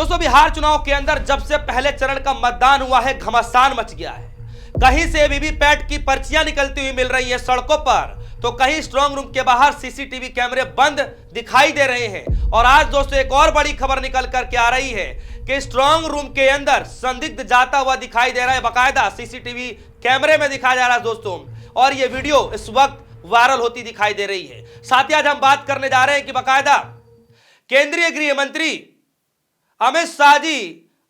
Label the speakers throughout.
Speaker 1: दोस्तों, बिहार चुनाव के अंदर जब से पहले चरण का मतदान हुआ है, घमासान मच गया है। कहीं से वीवीपैट की पर्चियां निकलती हुई मिल रही है सड़कों पर, तो कहीं स्ट्रांग रूम के बाहर सीसीटीवी कैमरे बंद दिखाई दे रहे हैं। और आज दोस्तों एक और बड़ी खबर निकल करके आ रही है कि स्ट्रांग रूम के अंदर संदिग्ध जाता हुआ दिखाई दे रहा है, बाकायदा सीसीटीवी कैमरे में दिखाया जा रहा है दोस्तों। और यह वीडियो इस वक्त वायरल होती दिखाई दे रही है। साथ ही आज हम बात करने जा रहे हैं कि बाकायदा केंद्रीय गृह मंत्री अमित शाह जी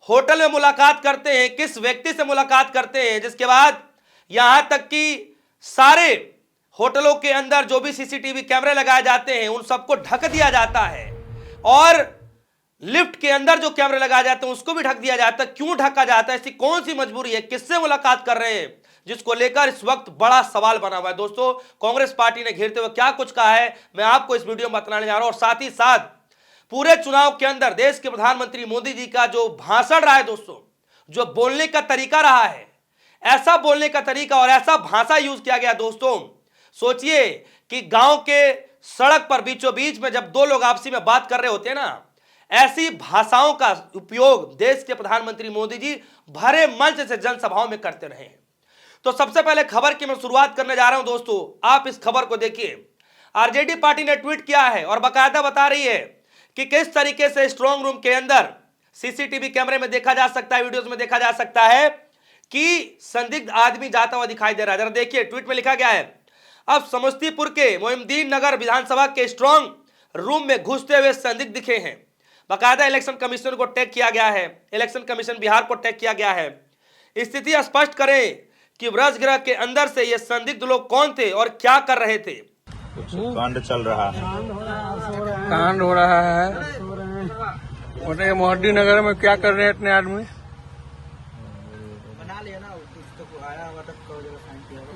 Speaker 1: होटल में मुलाकात करते हैं, किस व्यक्ति से मुलाकात करते हैं, जिसके बाद यहां तक कि सारे होटलों के अंदर जो भी सीसीटीवी कैमरे लगाए जाते हैं उन सबको ढक दिया जाता है, और लिफ्ट के अंदर जो कैमरे लगाए जाते हैं उसको भी ढक दिया जाता है। क्यों ढका जाता है, ऐसी कौन सी मजबूरी है, किससे मुलाकात कर रहे हैं, जिसको लेकर इस वक्त बड़ा सवाल बना हुआ है। दोस्तों, कांग्रेस पार्टी ने घेरते हुए क्या कुछ कहा है, मैं आपको इस वीडियो में बताने जा रहा हूं। और साथ ही साथ पूरे चुनाव के अंदर देश के प्रधानमंत्री मोदी जी का जो भाषण रहा है दोस्तों, जो बोलने का तरीका रहा है, ऐसा बोलने का तरीका और ऐसा भाषा यूज किया गया दोस्तों। सोचिए कि गांव के सड़क पर बीचों बीच में जब दो लोग आपसी में बात कर रहे होते हैं ना, ऐसी भाषाओं का उपयोग देश के प्रधानमंत्री मोदी जी भरे मंच से जनसभाओं में करते रहे हैं। तो सबसे पहले खबर की मैं शुरुआत करने जा रहा हूं दोस्तों, आप इस खबर को देखिए। आरजेडी पार्टी ने ट्वीट किया है और बाकायदा बता रही है कि किस तरीके से स्ट्रांग रूम के अंदर सीसीटीवी कैमरे में देखा जा सकता है, वीडियोस में देखा जा सकता है कि संदिग्ध आदमी जाता हुआ दिखाई दे रहा है। जरा देखिए, ट्वीट में लिखा गया है, अब समस्तीपुर के मोहिउद्दीन नगर विधानसभा के स्ट्रांग रूम में घुसते हुए संदिग्ध दिखे हैं। बाकायदा इलेक्शन कमीशन को टैग किया गया है, इलेक्शन कमीशन बिहार को टैग किया गया है। स्थिति स्पष्ट करें कि व्रजगृह के अंदर से ये संदिग्ध लोग कौन थे और क्या कर रहे थे।
Speaker 2: कुछ कांड चल रहा है,
Speaker 3: कांड हो रहा है। बोले मोहद्दी नगर में क्या कर रहे हैं इतने आदमी।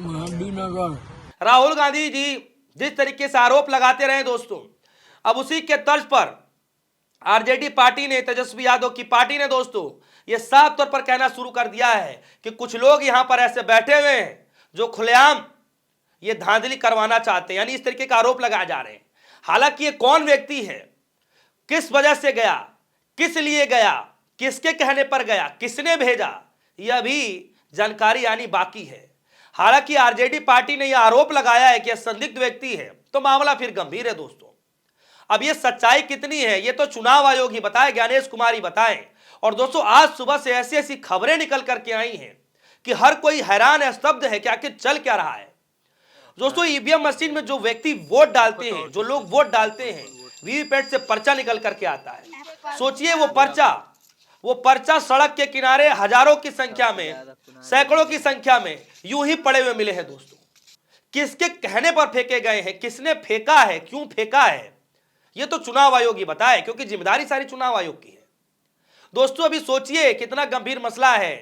Speaker 3: मोहद्दी नगर
Speaker 1: राहुल गांधी जी जिस तरीके से आरोप लगाते रहे दोस्तों, अब उसी के तर्ज पर आरजेडी पार्टी ने, तेजस्वी यादव की पार्टी ने दोस्तों यह साफ तौर पर कहना शुरू कर दिया है कि कुछ लोग यहां पर ऐसे बैठे हुए हैं जो खुलेआम ये धांधली करवाना चाहते हैं, यानी इस तरीके का आरोप लगाए जा रहे हैं। हालांकि ये कौन व्यक्ति है, किस वजह से गया, किस लिए गया, किसके कहने पर गया, किसने भेजा, यह भी जानकारी आनी बाकी है। हालांकि आरजेडी पार्टी ने यह आरोप लगाया है कि यह संदिग्ध व्यक्ति है, तो मामला फिर गंभीर है दोस्तों। अब यह सच्चाई कितनी है ये तो चुनाव आयोग ही बताए, ज्ञानेश कुमार ही बताएं। और दोस्तों, आज सुबह से ऐसी ऐसी खबरें निकल करके आई हैं कि हर कोई हैरान है, स्तब्ध है कि आखिर चल क्या रहा है। दोस्तों, ईवीएम मशीन में जो व्यक्ति वोट डालते हैं, जो लोग वोट डालते हैं, वीवीपैट से पर्चा निकल करके आता है। सोचिए वो पर्चा सड़क के किनारे हजारों की संख्या में, सैकड़ों की संख्या में यूं ही पड़े हुए मिले हैं दोस्तों। किसके कहने पर फेंके गए हैं, किसने फेंका है, क्यों फेंका है, ये तो चुनाव आयोग ही बताए, क्योंकि जिम्मेदारी सारी चुनाव आयोग की है। दोस्तों, अभी सोचिए कितना गंभीर मसला है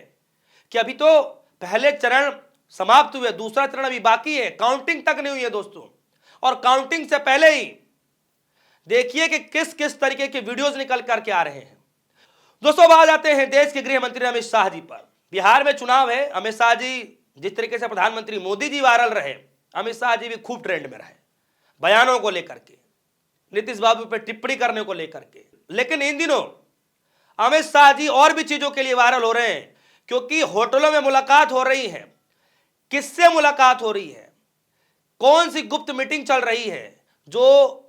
Speaker 1: कि अभी तो पहले चरण समाप्त हुए, दूसरा चरण अभी बाकी है, काउंटिंग तक नहीं हुई है दोस्तों। और काउंटिंग से पहले ही देखिए कि किस किस तरीके के वीडियोस निकल करके आ रहे हैं दोस्तों। अब आ जाते हैं देश के गृह मंत्री अमित शाह जी पर। बिहार में चुनाव है, अमित शाह जी जिस तरीके से प्रधानमंत्री मोदी जी वायरल रहे, अमित शाह जी भी खूब ट्रेंड में रहे, बयानों को लेकर के, नीतीश बाबू पर टिप्पणी करने को लेकर के। लेकिन इन दिनों अमित शाह जी और भी चीजों के लिए वायरल हो रहे हैं, क्योंकि होटलों में मुलाकात हो रही है। किससे मुलाकात हो रही है, कौन सी गुप्त मीटिंग चल रही है, जो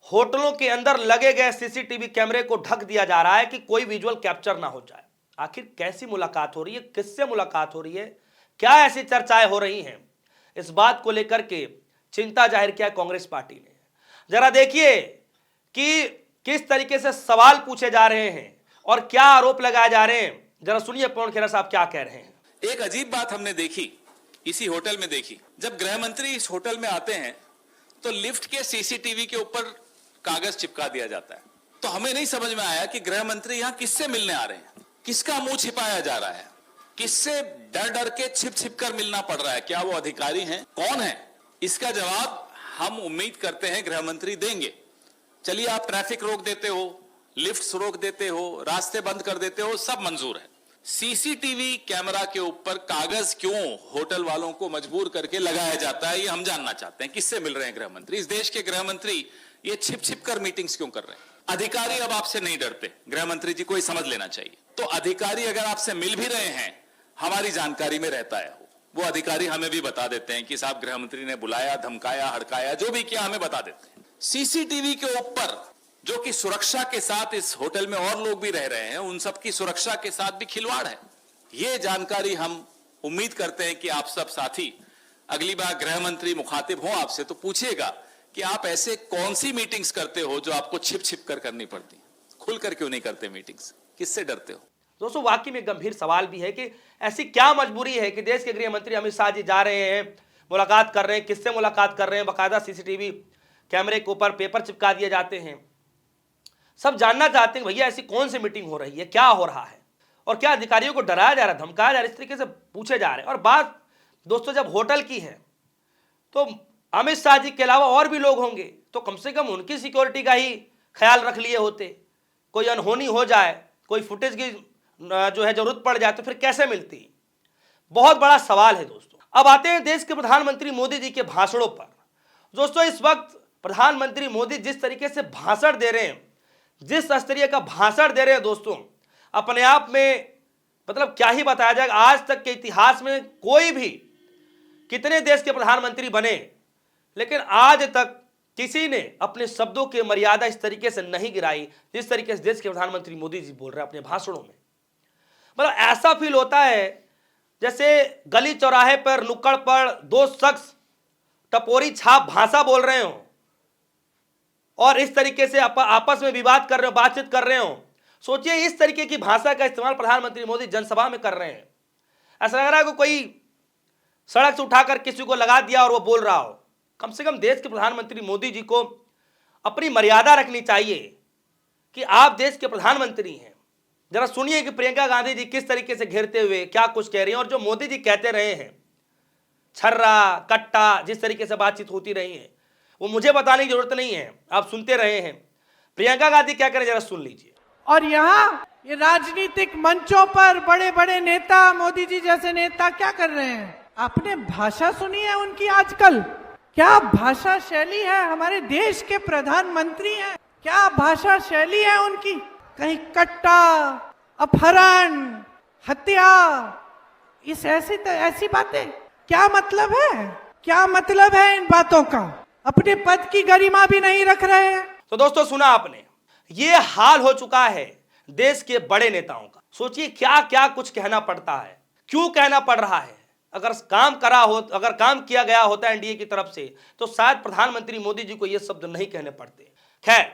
Speaker 1: होटलों के अंदर लगे गए सीसीटीवी कैमरे को ढक दिया जा रहा है कि कोई विजुअल कैप्चर ना हो जाए। आखिर कैसी मुलाकात हो रही है, किससे मुलाकात हो रही है, क्या ऐसी चर्चाएं हो रही हैं, इस बात को लेकर के चिंता जाहिर किया कांग्रेस पार्टी ने। जरा देखिए कि किस तरीके से सवाल पूछे जा रहे हैं और क्या आरोप लगाए जा रहे हैं। जरा सुनिए पवन खेरा साहब क्या कह रहे हैं।
Speaker 4: एक अजीब बात हमने देखी, इसी होटल में देखी। जब गृह मंत्री इस होटल में आते हैं तो लिफ्ट के सीसीटीवी के ऊपर कागज चिपका दिया जाता है। तो हमें नहीं समझ में आया कि गृह मंत्री यहाँ किससे मिलने आ रहे हैं, किसका मुंह छिपाया जा रहा है, किससे डर डर के छिप छिप कर मिलना पड़ रहा है। क्या वो अधिकारी हैं, कौन है? इसका जवाब हम उम्मीद करते हैं गृह मंत्री देंगे। चलिए, आप ट्रैफिक रोक देते हो, लिफ्ट्स रोक देते हो, रास्ते बंद कर देते हो, सब मंजूर है। सीसीटीवी कैमरा के ऊपर कागज क्यों होटल वालों को मजबूर करके लगाया जाता है, ये हम जानना चाहते हैं। किससे मिल रहे हैं गृह मंत्री? इस देश के गृह मंत्री ये छिप छिप कर मीटिंग्स क्यों कर रहे हैं? अधिकारी अब आपसे नहीं डरते, गृह मंत्री जी को ये समझ लेना चाहिए। तो अधिकारी अगर आपसे मिल भी रहे हैं, हमारी जानकारी में रहता है, वो अधिकारी हमें भी बता देते हैं कि साहब गृह मंत्री ने बुलाया, धमकाया, हड़काया, जो भी किया हमें बता देते हैं। सीसीटीवी के ऊपर जो कि सुरक्षा के साथ इस होटल में और लोग भी रह रहे हैं, उन सबकी सुरक्षा के साथ भी खिलवाड़ है। ये जानकारी हम उम्मीद करते हैं कि आप सब साथी अगली बार गृह मंत्री मुखातिब हो आपसे तो पूछिएगा कि आप ऐसे कौन सी मीटिंग्स करते हो जो आपको छिप छिप कर करनी पड़ती, खुलकर क्यों नहीं करते मीटिंग्स, किससे डरते हो?
Speaker 1: दोस्तों वाकई में गंभीर सवाल भी है कि ऐसी क्या मजबूरी है कि देश के गृह मंत्री अमित शाह जी जा रहे हैं, मुलाकात कर रहे हैं, किससे मुलाकात कर रहे हैं, बाकायदा सीसीटीवी कैमरे के ऊपर पेपर चिपका दिए जाते हैं। सब जानना चाहते हैं भैया ऐसी कौन सी मीटिंग हो रही है, क्या हो रहा है, और क्या अधिकारियों को डराया जा रहा है, धमकाया जा रहा है, इस तरीके से पूछे जा रहे हैं। और बात दोस्तों जब होटल की है तो अमित शाह जी के अलावा और भी लोग होंगे, तो कम से कम उनकी सिक्योरिटी का ही ख्याल रख लिए होते। कोई अनहोनी हो जाए, कोई फुटेज की जो है जरूरत पड़ जाए तो फिर कैसे मिलती? बहुत बड़ा सवाल है दोस्तों। अब आते हैं देश के प्रधानमंत्री मोदी जी के भाषणों पर। दोस्तों इस वक्त प्रधानमंत्री मोदी जिस तरीके से भाषण दे रहे हैं, जिस स्तरीय का भाषण दे रहे हैं दोस्तों, अपने आप में मतलब क्या ही बताया जाएगा। आज तक के इतिहास में कोई भी कितने देश के प्रधानमंत्री बने, लेकिन आज तक किसी ने अपने शब्दों की मर्यादा इस तरीके से नहीं गिराई जिस तरीके से देश के प्रधानमंत्री मोदी जी बोल रहे हैं अपने भाषणों में। मतलब ऐसा फील होता है जैसे गली चौराहे पर नुक्कड़ पर दो शख्स टपोरी छाप भाषा बोल रहे हो और इस तरीके से आपस में विवाद कर रहे हो, बातचीत कर रहे हो। सोचिए इस तरीके की भाषा का इस्तेमाल प्रधानमंत्री मोदी जनसभा में कर रहे हैं। ऐसा लग रहा है कि कोई सड़क से उठाकर किसी को लगा दिया और वो बोल रहा हो। कम से कम देश के प्रधानमंत्री मोदी जी को अपनी मर्यादा रखनी चाहिए कि आप देश के प्रधानमंत्री हैं। जरा सुनिए कि प्रियंका गांधी जी किस तरीके से घेरते हुए क्या कुछ कह रही हैं, और जो मोदी जी कहते रहे हैं छर्रा कट्टा जिस तरीके से बातचीत होती रही है वो मुझे बताने की जरूरत नहीं है, आप सुनते रहे हैं। प्रियंका गांधी क्या करें जरा सुन लीजिए।
Speaker 5: और यहाँ ये राजनीतिक मंचों पर बड़े बड़े नेता, मोदी जी जैसे नेता क्या कर रहे हैं? आपने भाषा सुनी है उनकी आजकल? क्या भाषा शैली है? हमारे देश के प्रधानमंत्री हैं, क्या भाषा शैली है उनकी? कहीं कट्टा, अपहरण, हत्या, इस ऐसी बातें, क्या मतलब है? क्या मतलब है इन बातों का? अपने पद की गरिमा भी नहीं रख रहे हैं।
Speaker 1: तो दोस्तों सुना आपने, ये हाल हो चुका है देश के बड़े नेताओं का। सोचिए क्या क्या कुछ कहना पड़ता है, क्यों कहना पड़ रहा है। अगर काम किया गया होता एनडीए की तरफ से तो शायद प्रधानमंत्री मोदी जी को ये शब्द नहीं कहने पड़ते। खैर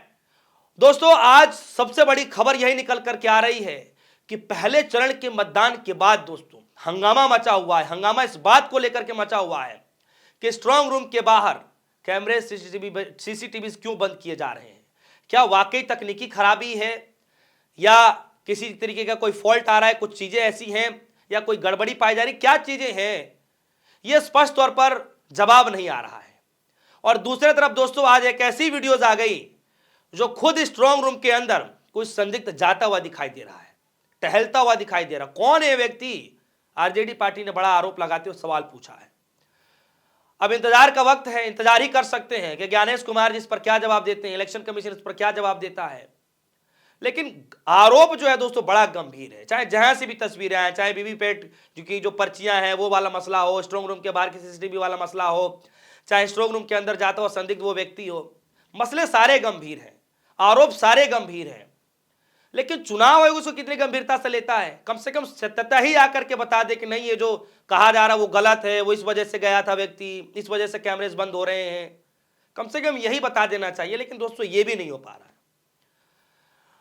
Speaker 1: दोस्तों आज सबसे बड़ी खबर यही निकल कर के आ रही है कि पहले चरण के मतदान के बाद दोस्तों हंगामा मचा हुआ है। हंगामा इस बात को लेकर के मचा हुआ है कि स्ट्रांग रूम के बाहर कैमरे सीसीटीवी क्यों बंद किए जा रहे हैं। क्या वाकई तकनीकी खराबी है या किसी तरीके का कोई फॉल्ट आ रहा है, कुछ चीजें ऐसी हैं या कोई गड़बड़ी पाई जा रही, क्या चीजें हैं, यह स्पष्ट तौर पर जवाब नहीं आ रहा है। और दूसरी तरफ दोस्तों आज एक ऐसी वीडियोज आ गई जो खुद स्ट्रांग रूम के अंदर कुछ संदिग्ध जाता हुआ दिखाई दे रहा है, टहलता हुआ दिखाई दे रहा। कौन है व्यक्ति? आरजेडी पार्टी ने बड़ा आरोप लगाते हुए सवाल पूछा है। अब इंतजार का वक्त है, इंतजार ही कर सकते हैं कि ज्ञानेश कुमार जी इस पर क्या जवाब देते हैं, इलेक्शन कमीशन इस पर क्या जवाब देता है। लेकिन आरोप जो है दोस्तों बड़ा गंभीर है। चाहे जहां से भी तस्वीरें आए, चाहे वीवीपैट की जो पर्चियां हैं वो वाला मसला हो, स्ट्रांग रूम के बाहर की सीसीटीवी वाला मसला हो, चाहे स्ट्रांग रूम के अंदर जाता हुआ संदिग्ध वो व्यक्ति हो, मसले सारे गंभीर हैं, आरोप सारे गंभीर हैं। लेकिन चुनाव आयोग उसको कितनी गंभीरता से लेता है? कम से कम सत्यता ही आकर के बता दे कि नहीं ये जो कहा जा रहा है वो गलत है, वो इस वजह से गया था व्यक्ति, इस वजह से कैमरेज बंद हो रहे हैं। कम से कम यही बता देना चाहिए, लेकिन दोस्तों ये भी नहीं हो पा रहा है।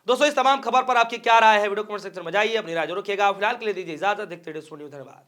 Speaker 1: दोस्तों इस तमाम खबर पर आपकी क्या राय है? वीडियो कमेंट सेक्शन में जाइए, अपनी राय जरूर रखिएगा। फिलहाल के लिए दीजिए इजाजत, देखते रहिए स्टूडियो। धन्यवाद।